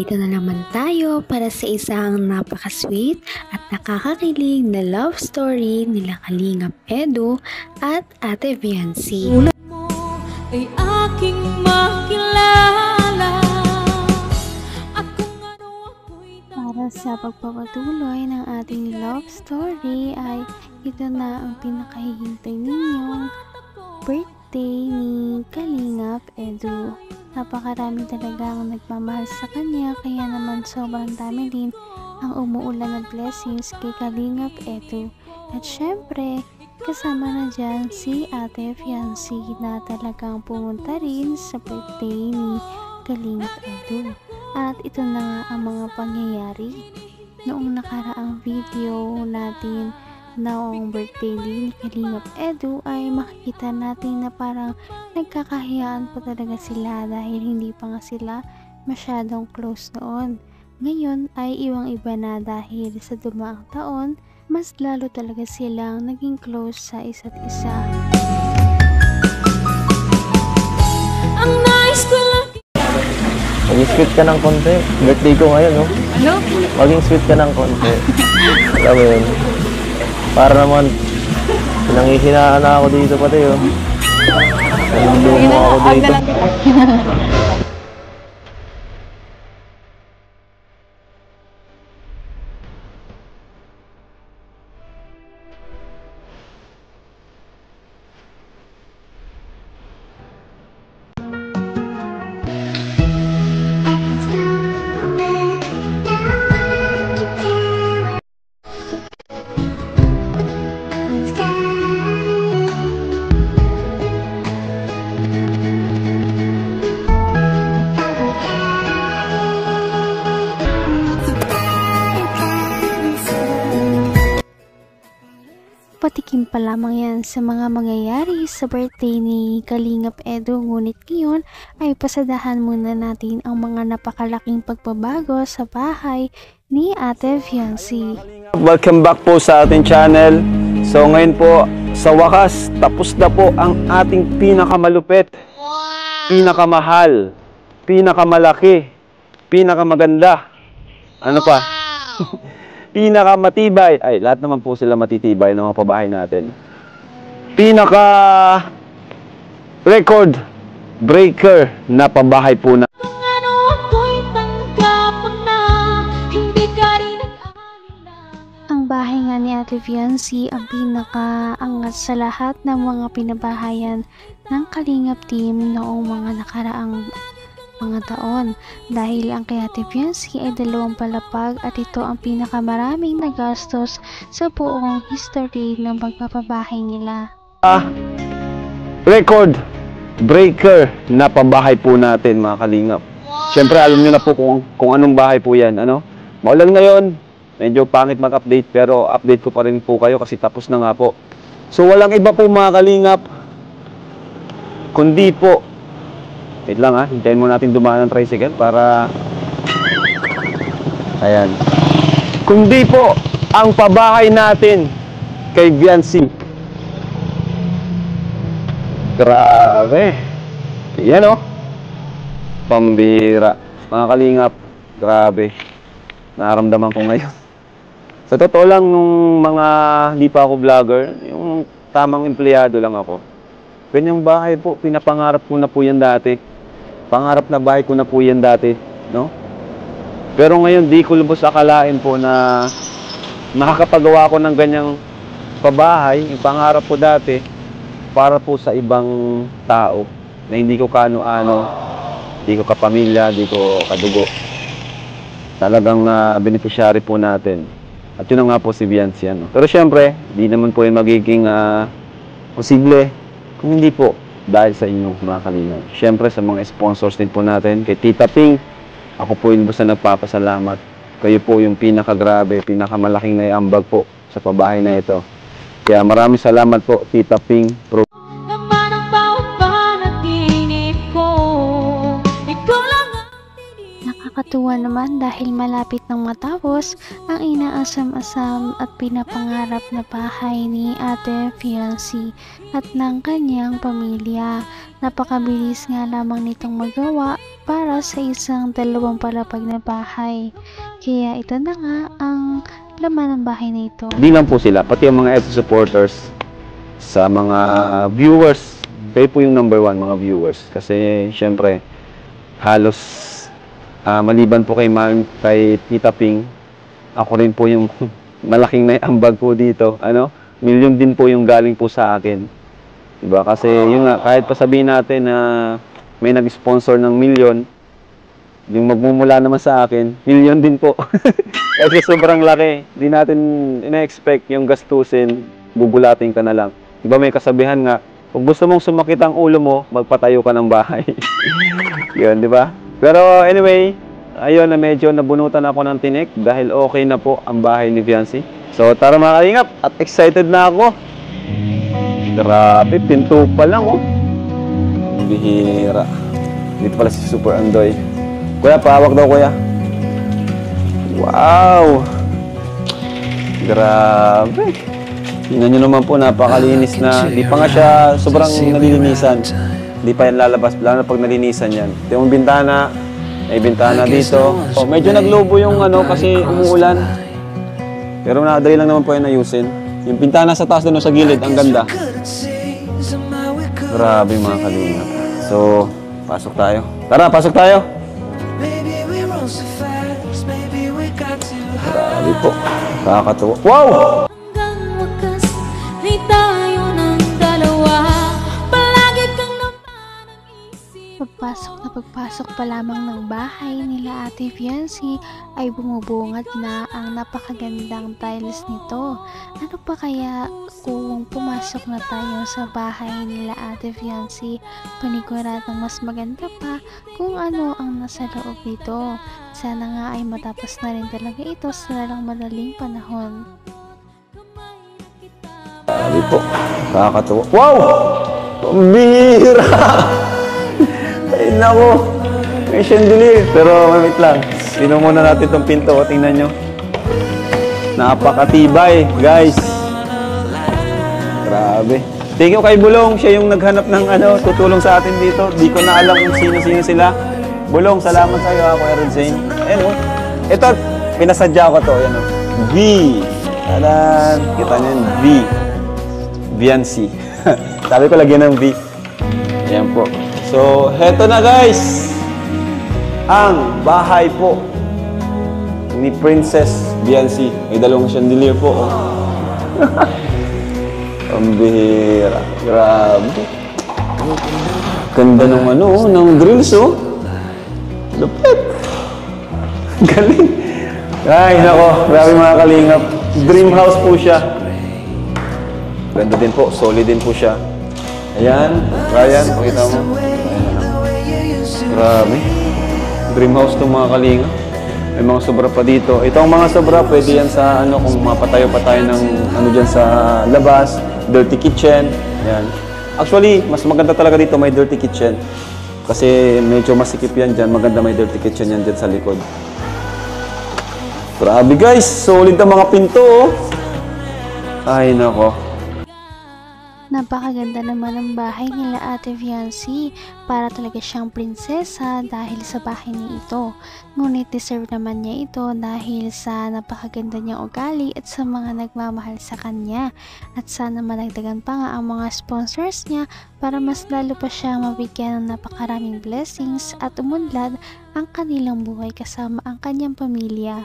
Narito na naman tayo para sa isang napaka-sweet at nakakakilig na love story nila Kalingap Edu at Ate Viancy. Tulad mo ay aking makilala at kung ano ako'y Para sa pagpapatuloy ng ating love story ay ito na ang pinakahihintay ninyong birthday ni Kalingap Edu. Napakarami talagang nagmamahal sa kanya, kaya naman sobrang dami din ang umuulan ng blessings kay Kalingap Edu. At syempre, kasama na dyan si Ate Viancy na talagang pumunta rin sa birthday ni Kalingap Edu. At ito na nga ang mga pangyayari. Noong nakaraang video natin noong birthday din ni Kalingap Edu ay makikita natin na parang nagkakahiyaan po talaga sila dahil hindi pa nga sila masyadong close noon. Ngayon ay iwang-iba na dahil sa dumaang taon, mas lalo talaga silang naging close sa isa't isa. ang nais ko lang. Maging sweet ka ng konti. Birthday ko ngayon, no? Ano? Maging sweet ka ng konti. Alam mo yun? Para naman, pinanghihinaan na ako dito pati, oh. Nalulumo ako dito. Patikim pa lamang yan sa mga mangyayari sa birthday ni Kalingap Edu, ngunit ngayon ay pasadahan muna natin ang mga napakalaking pagbabago sa bahay ni Ate Viancy. Welcome back po sa ating channel. So ngayon po, sa wakas, tapos na po ang ating pinakamalupit, pinakamahal, pinakamalaki, pinakamaganda, ano pa? Pinakamatibay, ay lahat naman po sila matitibay ng mga pabahay natin. Pinaka record breaker na pabahay po na. Kung ano ako'y tanggap na hindi ka rin nag-alinlangan. Ang bahay nga ni Ate Viancy ang pinakaangat sa lahat ng mga pinabahayan ng Kalingap team noong mga nakaraang mga taon, dahil ang kay Ate Viancy ay 2 palapag at ito ang pinakamaraming nagastos sa buong history ng pagpapabahay nila. Record breaker na pabahay po natin, mga Kalingap. Siyempre alam nyo na po kung anong bahay po yan, ano? Maulan ngayon, medyo pangit mag-update, pero update ko pa rin po kayo kasi tapos na nga po. So walang iba po, mga Kalingap, kundi po, wait lang, ha, hintayin mo natin dumaan ng tricycle para, ayan, kundi po ang pabahay natin kay Viancy. Grabe. Yan, oh. Pambira. Mga Kalingap, grabe. Naramdaman ko ngayon. Sa totoo lang, nung mga hindi pa ako vlogger, yung tamang empleyado lang ako. Ganyang bahay po, pinapangarap ko na po yan dati. Pangarap na bahay ko na po yan dati, no? Pero ngayon, di ko lubos akalain po na makakapagawa ko ng ganyang pabahay. Yung pangarap ko dati, para po sa ibang tao na hindi ko kaano-ano, hindi ko kapamilya, hindi ko kadugo. Talagang beneficiary po natin. At yun nga po si Viancy, ano. Pero syempre, di naman po yung magiging posible kung hindi po dahil sa inyong mga Kalingap. Syempre sa mga sponsors din po natin, kay Tita Ping, ako po yung basta nagpapasalamat. Kayo po yung pinakagrabe, pinakamalaking naiambag po sa pabahay na ito. Kaya maraming salamat po, Tita Ping. Naman ang bawat panaginip ko, ikaw lang ang tinitingnan. Nakakatuwa naman dahil malapit nang matapos ang inaasam-asam at pinapangarap na bahay ni Ate Viancy at ng kanyang pamilya. Napakabilis nga lamang nitong magawa para sa isang 2 palapag na bahay. Kaya ito na nga ang laman ng bahay na ito. Di lang po sila, pati ang mga FC supporters, sa mga viewers, kayo po yung number 1 mga viewers. Kasi syempre, halos maliban po kay Tita Ping, ako rin po yung malaking naiambag po dito. Milyon din po yung galing po sa akin. Diba? Kasi yun nga, kahit pa sabihin natin na may nag-sponsor ng milyon, yung magmumula naman sa akin, milyon din po. Kasi sobrang laki. Hindi natin ina-expect yung gastusin, bubulatin ka na lang. Diba may kasabihan nga, kung gusto mong sumakit ang ulo mo, magpatayo ka ng bahay. Yun, diba? Pero anyway, ayun na medyo nabunutan ako ng tinik dahil okay na po ang bahay ni Viancy. So tara mga kalingap, at excited na ako. Grabe, pinto pa lang oh. Bihira. Dito pala si Super Andoy. Kuya, pahawak daw kuya. Wow! Grabe. Tingnan nyo naman po, napakalinis na. Di pa nga siya sobrang nalilinisan. Di pa yan lalabas, lalo na pag nalinisan yan. Ito yung bintana. May bintana dito. Oh, medyo naglobo yung kasi umuulan. Pero nakadali lang naman po yan ayusin. Yung bintana sa taas doon sa gilid, ang ganda. Grabe mga kalingap. So, pasok tayo. Tara, pasok tayo! Grabe po. Nakakatuwa. Wow! Hanggang wakas ay tayo ng dalawa. Palagi kang naman ang isip. Pagpasok pa lamang ng bahay nila Ate Viancy ay bumubungad na ang napakagandang tiles nito. Ano pa kaya kung pumasok na tayo sa bahay nila Ate Viancy, paniguradang mas maganda pa kung ano ang nasa loob nito. Sana nga ay matapos na rin talaga ito sa lang madaling panahon. Grabe po. Nakakatuwa. Wow! Pambihira! Ay, nako. May chandelier. Pero wait lang. Tingnan muna natin itong pinto. Tingnan nyo. Napakatibay, guys. Grabe. Thank you kay Bulong. Siya yung naghanap ng tutulong sa atin dito. Di ko na alam kung sino-sino sila. Bulong, salamat sa iyo, Kuya Red Zane. Ayan ito, pinasadya ko to. Ayan V. Tadan. Kita nyo yun, V. Viancy. Sabi ko lagyan ng V. Ayan po. So, heto na guys. Ang bahay po ni Princess Viancy. May dalawang chandelier po. Ang bihira. Grabe. Ganda ng ng grills Lupit. Galing. Ay, nako. Grabe mga kalingap. Dream house po siya. Ganda din po. Solid din po siya. Ayan. Ryan, pakita mo. Grabe. Dream house itong mga kalingap. May mga sobra pa dito. Ito ang mga sobra. Pwede yan sa kung mapatayo pa tayo ng dyan sa labas. Dirty kitchen. Ayan. Actually, mas maganda talaga dito may dirty kitchen. Kasi medyo masikip yan dyan. Maganda may dirty kitchen yan dyan sa likod. Grabe guys! Solid ang mga pinto Ay nako. Napakaganda naman ng bahay nila Ate Viancy. Para talaga siyang prinsesa dahil sa bahay niya ito. Ngunit deserve naman niya ito dahil sa napakaganda niyang ugali at sa mga nagmamahal sa kanya. At sana malagdagan pa nga ang mga sponsors niya para mas lalo pa siyang mabigyan ng napakaraming blessings at umunlad ang kanilang buhay kasama ang kanyang pamilya.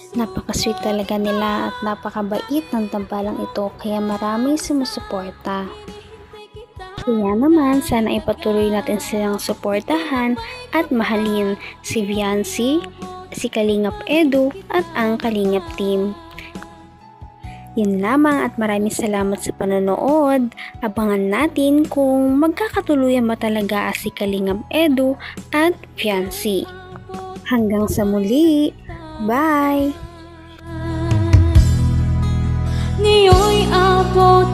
Napaka-sweet talaga nila at napakabait ng tambalang ito kaya maraming sumusuporta. Kaya naman sana ipatuloy natin silang suportahan at mahalin si Viancy, si Kalingap Edu at ang Kalingap team. Yun lamang at maraming salamat sa panonood. Abangan natin kung magkakatuluyan ba talaga si Kalingap Edu at Viancy. Hanggang sa muli! Bye! Ngayon'y abot